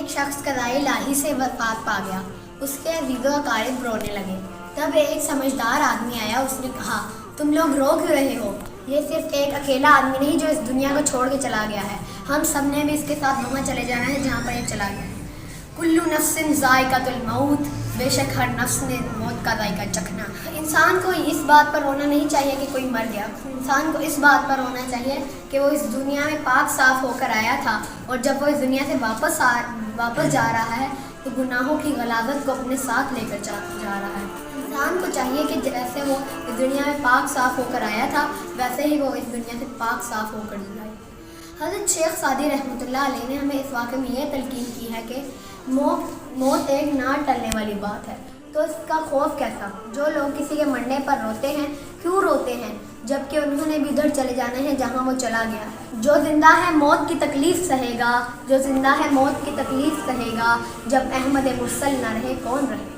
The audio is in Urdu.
ایک شخص قضائے الہی سے وفات پا گیا۔ اس کے عزیز و اقارب رونے لگے۔ تب ایک سمجھدار آدمی آیا، اس نے کہا تم لوگ رو کیوں رہے ہو؟ یہ صرف ایک اکیلا آدمی نہیں جو اس دنیا کو چھوڑ کے چلا گیا ہے، ہم سب نے بھی اس کے ساتھ وہاں چلے جانا ہے جہاں پر یہ چلا گیا ہے۔ کلو نفس ذائقۃ الموت، بے شک ہر نفس نے موت کا ذائقہ چکھنا۔ انسان کو اس بات پر رونا نہیں چاہیے کہ کوئی مر گیا، انسان کو اس بات پر رونا چاہیے کہ وہ اس دنیا میں پاک صاف ہو کر آیا تھا، اور جب وہ اس دنیا سے واپس جا رہا ہے تو گناہوں کی غلاظت کو اپنے ساتھ لے کر جا رہا ہے۔ انسان کو چاہیے کہ جیسے وہ اس دنیا میں پاک صاف ہو کر آیا تھا، ویسے ہی وہ اس دنیا سے پاک صاف ہو کر جائے۔ حضرت شیخ سعدی رحمۃ اللہ علیہ نے ہمیں اس واقعے میں یہ تلقین کی ہے کہ موت ایک نہ ٹلنے والی بات ہے، تو اس کا خوف کیسا؟ جو لوگ کسی کے مرنے پر روتے ہیں، کیوں روتے ہیں جبکہ انہوں نے بھی ادھر چلے جانا ہے جہاں وہ چلا گیا ہے۔ جو زندہ ہے موت کی تکلیف سہے گا، جو زندہ ہے موت کی تکلیف سہے گا، جب احمد مرسل نہ رہے کون رہے۔